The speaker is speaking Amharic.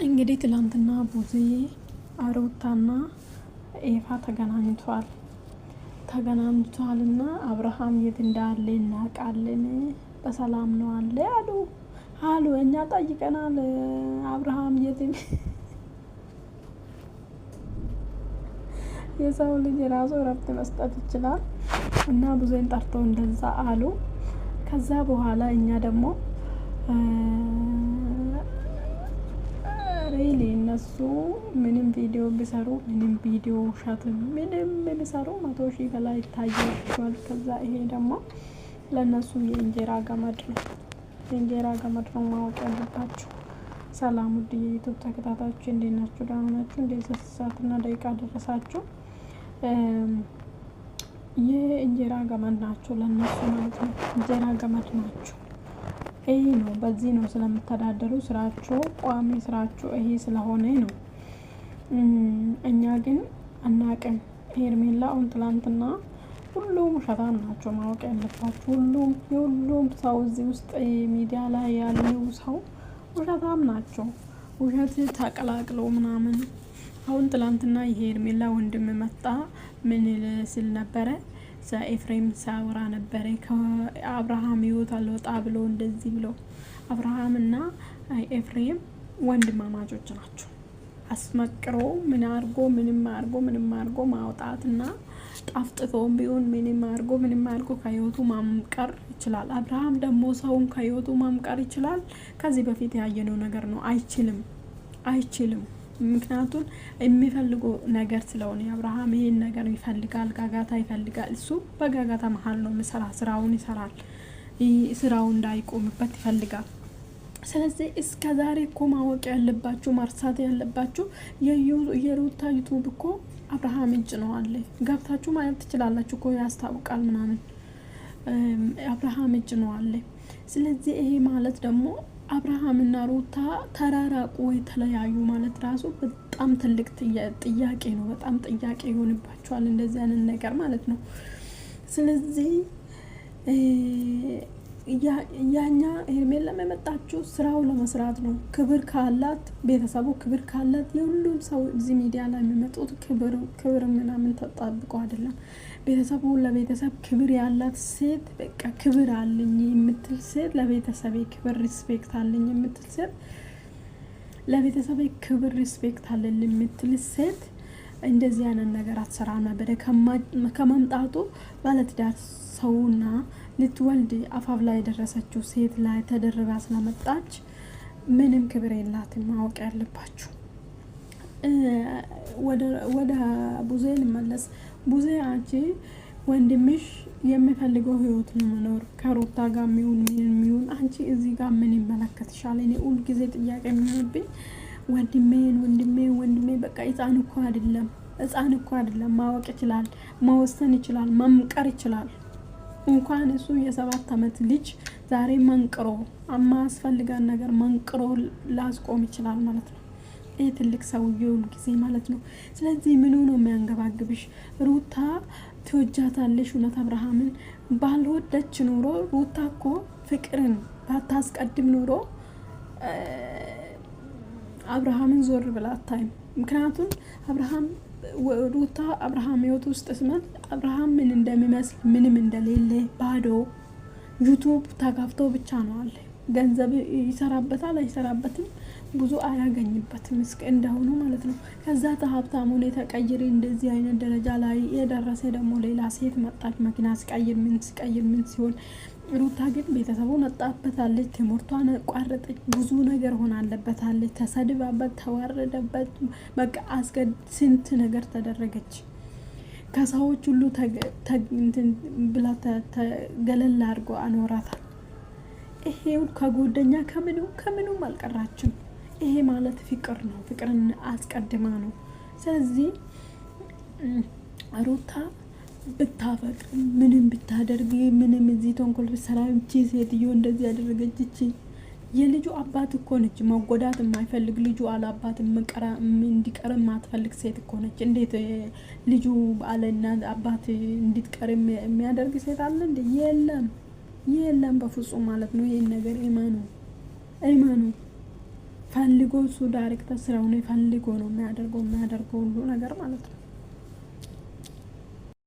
እንግዲህ ትላንትና ቡዜ ሩታና ኤፋ ተገናኝቷልና አብርሃም የት እንዳለ እናውቃለን፣ በሰላም ነው አለ አሉ እኛ ጠይቀናል። አብርሃም የት የሰው ልጅ ራሱ እረፍት መስጠት ይችላል እና ቡዜን ጠርቶ እንደዛ አሉ። ከዛ በኋላ እኛ ደግሞ ሪሊ እነሱ ምንም ቪዲዮ ቢሰሩ ምንም ቪዲዮ ውሸት ምንም ቢሰሩ 100,000 በላይ ይታያቸዋል። ከዛ ይሄ ደግሞ ለነሱ የእንጀራ ገመድ ነው። የእንጀራ ገመድ ነው ማወቅ ያለባችሁ። ሰላም ውድ የዩቲዩብ ተከታታዮች እንዴት ናችሁ? ደህና ናችሁ? እንዴት ሰዓትና ደቂቃ ደረሳችሁ? የእንጀራ ገመድ ናቸው ለነሱ ማለት ነው። እንጀራ ገመድ ናቸው። ይሄ ነው በዚህ ነው ስለምተዳደሩ ስራቸው ቋሚ ስራቸው ይሄ ስለሆነ ነው። እኛ ግን አናቅም። ሄርሜላ ትላንትና ሁሉም ውሸታም ናቸው ማወቅ ያለባችሁ። የሁሉም ሰው እዚህ ውስጥ ሚዲያ ላይ ያለው ሰው ውሸታም ናቸው። ውሸት ተቀላቅለው ምናምን። አሁን ትላንትና የሄርሜላ ወንድም መጣ ምን ሲል ነበረ? ኤፍሬም ሳውራ ነበረ ከአብርሃም ህይወት አልወጣ ብሎ እንደዚህ ብሎ። አብርሃም እና ኤፍሬም ወንድማማቾች ናቸው። አስመቅሮ ምንም አርጎ ማውጣትና ጣፍጥቶም ቢሆን ምንም አርጎ ከህይወቱ ማምቀር ይችላል። አብርሃም ደግሞ ሰውን ከህይወቱ ማምቀር ይችላል። ከዚህ በፊት ያየነው ነገር ነው። አይችልም። ምክንያቱም የሚፈልገው ነገር ስለሆነ አብርሃም ይሄን ነገር ይፈልጋል። ጋጋታ ይፈልጋል። እሱ በጋጋታ መሀል ነው ስራውን ይሰራል። ስራው እንዳይቆምበት ይፈልጋል። ስለዚህ እስከ ዛሬ እኮ ማወቅ ያለባችሁ መርሳት ያለባችሁ የሩታ ዩቱብ እኮ አብርሃም እጅ ነው አለ። ገብታችሁ ማየት ትችላላችሁ እኮ ያስታውቃል ምናምን። አብርሃም እጅ ነው አለ። ስለዚህ ይሄ ማለት ደግሞ አብርሃም እና ሩታ ተራራቁ ወይ ተለያዩ ማለት ራሱ በጣም ትልቅ ጥያቄ ነው። በጣም ጥያቄ ይሆንባቸዋል እንደዚህ አይነት ነገር ማለት ነው። ስለዚህ ያኛ ሄርሜላ ለመጣችሁ ስራው ለመስራት ነው። ክብር ካላት ቤተሰቡ ክብር ካላት የሁሉም ሰው እዚህ ሚዲያ ላይ የሚመጡት ክብር ምናምን ተጣብቆ አይደለም። ቤተሰቡ ለቤተሰብ ክብር ያላት ሴት በቃ ክብር አለኝ የምትል ሴት ለቤተሰቤ ክብር ሪስፔክት አለኝ የምትል ሴት ለቤተሰቤ ክብር ሪስፔክት አለኝ የምትል ሴት እንደዚህ አይነት ነገር አትሰራ ነበር። ከመምጣቱ ባለትዳር ሰውና ልትወልድ አፋፍ ላይ የደረሰችው ሴት ላይ ተደርባ ስለመጣች ምንም ክብር የላትም ማወቅ ያለባችሁ። ወደ ቡዜ ልመለስ። ቡዜ አንቺ ወንድምሽ የሚፈልገው ህይወት ነው መኖር ከሩታ ጋር የሚሆን አንቺ እዚህ ጋር ምን ይመለከትሻል? እኔ ሁል ጊዜ ጥያቄ የሚሆንብኝ ወንድሜ በቃ ህፃን እኮ አይደለም። ማወቅ ይችላል፣ መወሰን ይችላል፣ መምቀር ይችላል። እንኳን እሱ የ7 አመት ልጅ ዛሬ መንቅሮ አማስፈልጋን ነገር መንቅሮ ላስቆም ይችላል ማለት ነው። ይሄ ትልቅ ሰውዬው ጊዜ ማለት ነው። ስለዚህ ምኑ ነው የሚያንገባግብሽ? ሩታ ትወጃታለሽ። እውነት አብርሃምን ባልወደች ኑሮ ሩታ እኮ ፍቅርን ባታስቀድም ኑሮ አብርሃምን ዞር ብላ አታይም። ምክንያቱም ሩታ አብርሃም ህይወት ውስጥ ስመት አብርሃም ምን እንደሚመስል ምንም እንደሌለ ባዶ ዩቱብ ተጋፍቶ ብቻ ነው አለ። ገንዘብ ይሰራበታል አይሰራበትም ብዙ አያገኝበትም እስከ እንደሆኑ ማለት ነው። ከዛ ሀብታም ሆነ ተቀይሬ እንደዚህ አይነት ደረጃ ላይ የደረሰ ደግሞ ሌላ ሴት መጣች። መኪና ሲቀይር ምን ሲሆን ሩታ ግን ቤተሰቡን አጣበታለች። ትምህርቷን ቋረጠች። ብዙ ነገር ሆናለበታለች። ተሰድባበት፣ ተዋረደበት። በቃ ስንት ነገር ተደረገች። ከሰዎች ሁሉ ብላ ገለል አድርጎ አኖራታል። ይሄው ከጎደኛ ከምኑም አልቀራችም። ይሄ ማለት ፍቅር ነው። ፍቅርን አስቀድማ ነው። ስለዚህ ሩታ ብታፈቅር ምንም ብታደርግ ምንም እዚህ ተንኮል ብትሰራ ሴትዮ እንደዚህ ያደረገች የልጁ አባት እኮ ነች። መጎዳት የማይፈልግ ልጁ አላባት እንዲቀር የማትፈልግ ሴት እኮ ነች። እንዴት ልጁ አለና አባት እንዲቀር የሚያደርግ ሴት አለ እንዴ? የለም በፍጹም ማለት ነው። ይሄን ነገር እመኑ። ፈልጎ እሱ ዳይሬክተር ስራውን ፈልጎ ነው የሚያደርገው ሁሉ ነገር ማለት ነው።